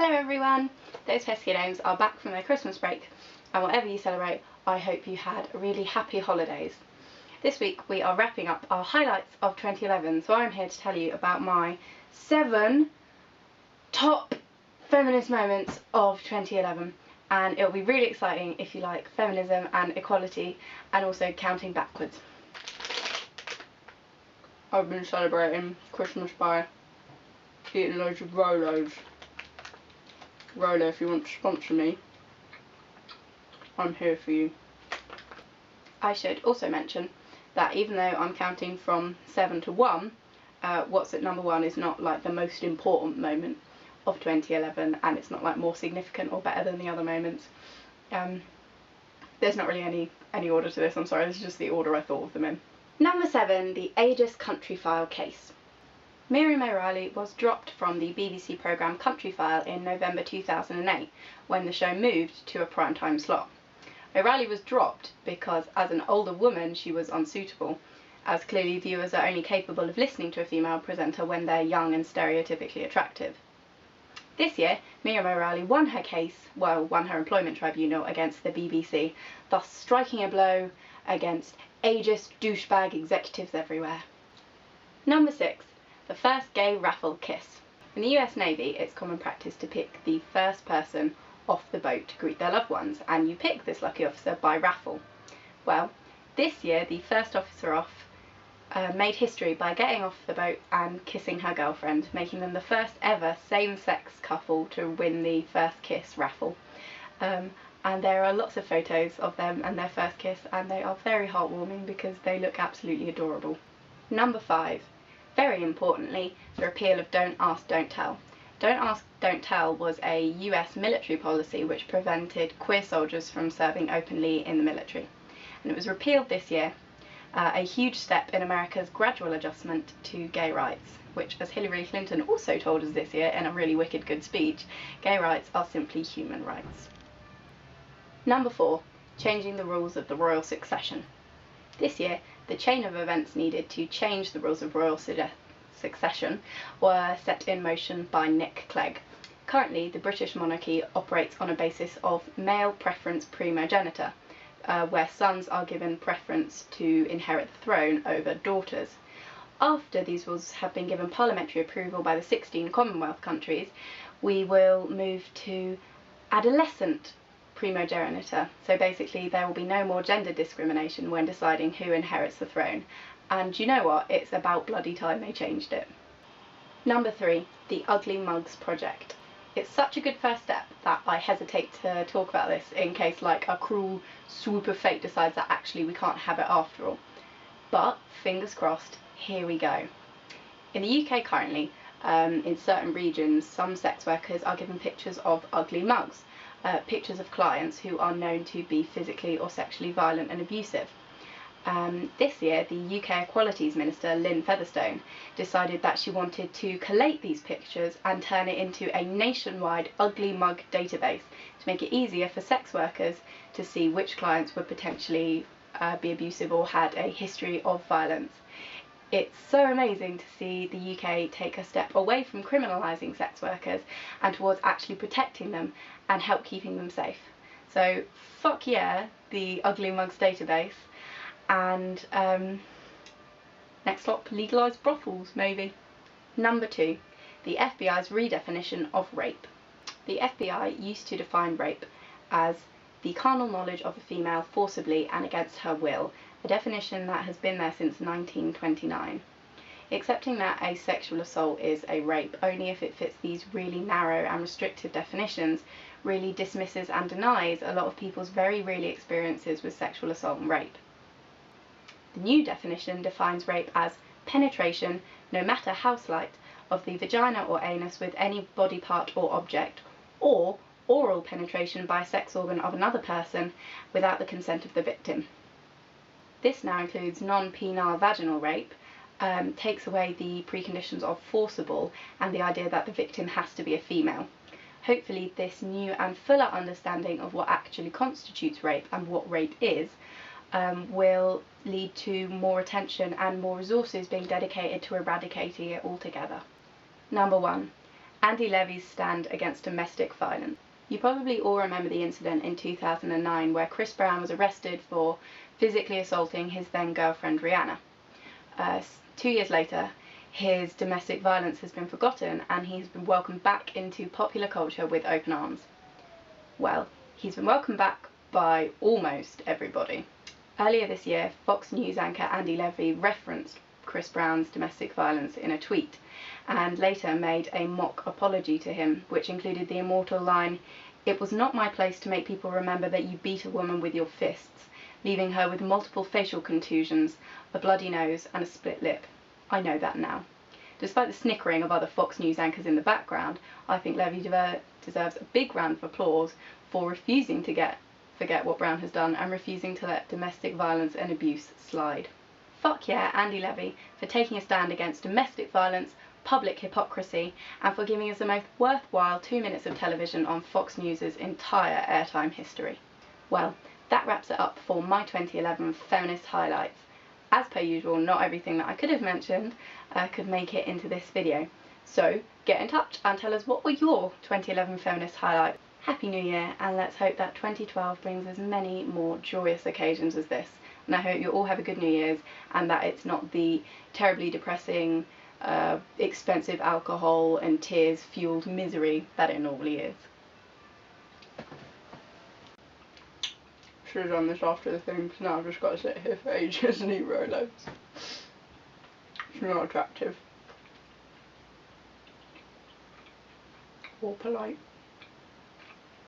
Hello everyone! Those pesky gnomes are back from their Christmas break, and whatever you celebrate, I hope you had really happy holidays. This week we are wrapping up our highlights of 2011, so I'm here to tell you about my 7 top feminist moments of 2011, and it'll be really exciting if you like feminism and equality and also counting backwards. I've been celebrating Christmas by eating loads of Rolos. Rolo, if you want to sponsor me, I'm here for you. I should also mention that even though I'm counting from 7 to 1, what's at number 1 is not like the most important moment of 2011, and it's not like more significant or better than the other moments. There's not really any order to this, I'm sorry, this is just the order I thought of them in. Number 7, the ageist Countryfile case. Miriam O'Reilly was dropped from the BBC programme Countryfile in November 2008 when the show moved to a primetime slot. O'Reilly was dropped because as an older woman she was unsuitable, as clearly viewers are only capable of listening to a female presenter when they're young and stereotypically attractive. This year, Miriam O'Reilly won her employment tribunal against the BBC, thus striking a blow against ageist douchebag executives everywhere. Number 6. The first gay raffle kiss. In the US Navy, it's common practice to pick the first person off the boat to greet their loved ones, and you pick this lucky officer by raffle. Well, this year the first officer off made history by getting off the boat and kissing her girlfriend, making them the first ever same-sex couple to win the first kiss raffle. And there are lots of photos of them and their first kiss, and they are very heartwarming because they look absolutely adorable. Number 5. Very importantly, the repeal of Don't Ask, Don't Tell. Don't Ask, Don't Tell was a US military policy which prevented queer soldiers from serving openly in the military. And it was repealed this year, a huge step in America's gradual adjustment to gay rights, which, as Hillary Clinton also told us this year in a really wicked good speech, gay rights are simply human rights. Number 4. Changing the rules of the royal succession. This year, the chain of events needed to change the rules of royal succession were set in motion by Nick Clegg. Currently, the British monarchy operates on a basis of male preference primogeniture, where sons are given preference to inherit the throne over daughters. After these rules have been given parliamentary approval by the 16 Commonwealth countries, we will move to adolescent primogeniture, so basically there will be no more gender discrimination when deciding who inherits the throne, and you know what, it's about bloody time they changed it. Number 3, the Ugly Mugs project. It's such a good first step that I hesitate to talk about this in case like a cruel swoop of fate decides that actually we can't have it after all. But fingers crossed, here we go. In the UK currently, in certain regions, some sex workers are given pictures of ugly mugs. Pictures of clients who are known to be physically or sexually violent and abusive. This year, the UK Equalities Minister, Lynn Featherstone, decided that she wanted to collate these pictures and turn it into a nationwide ugly mug database to make it easier for sex workers to see which clients would potentially be abusive or had a history of violence. It's so amazing to see the UK take a step away from criminalising sex workers and towards actually protecting them and help keeping them safe. So fuck yeah, the Ugly Mugs database, and next up, legalise brothels maybe. Number 2, the FBI's redefinition of rape. The FBI used to define rape as the carnal knowledge of a female forcibly and against her will, a definition that has been there since 1929. Accepting that a sexual assault is a rape only if it fits these really narrow and restrictive definitions really dismisses and denies a lot of people's very real experiences with sexual assault and rape. The new definition defines rape as penetration, no matter how slight, of the vagina or anus with any body part or object, or oral penetration by a sex organ of another person without the consent of the victim. This now includes non-penile vaginal rape, takes away the preconditions of forcible and the idea that the victim has to be a female. Hopefully this new and fuller understanding of what actually constitutes rape and what rape is will lead to more attention and more resources being dedicated to eradicating it altogether. Number 1. Andy Levy's stand against domestic violence. You probably all remember the incident in 2009 where Chris Brown was arrested for physically assaulting his then girlfriend Rihanna. 2 years later, his domestic violence has been forgotten and he's been welcomed back into popular culture with open arms. Well, he's been welcomed back by almost everybody. Earlier this year, Fox News anchor Andy Levy referenced Chris Brown's domestic violence in a tweet and later made a mock apology to him, which included the immortal line, "It was not my place to make people remember that you beat a woman with your fists, leaving her with multiple facial contusions, a bloody nose and a split lip. I know that now." Despite the snickering of other Fox News anchors in the background, I think Levy deserves a big round of applause for refusing to forget what Brown has done and refusing to let domestic violence and abuse slide. Fuck yeah, Andy Levy, for taking a stand against domestic violence, public hypocrisy, and for giving us the most worthwhile 2 minutes of television on Fox News' entire airtime history. Well, that wraps it up for my 2011 Feminist highlights. As per usual, not everything that I could have mentioned could make it into this video. So, get in touch and tell us what were your 2011 Feminist highlights. Happy New Year, and let's hope that 2012 brings as many more joyous occasions as this. And I hope you all have a good New Year's and that it's not the terribly depressing, expensive alcohol and tears fueled misery that it normally is. Should have done this after the thing, because now I've just got to sit here for ages and eat Rolos. It's not attractive or polite.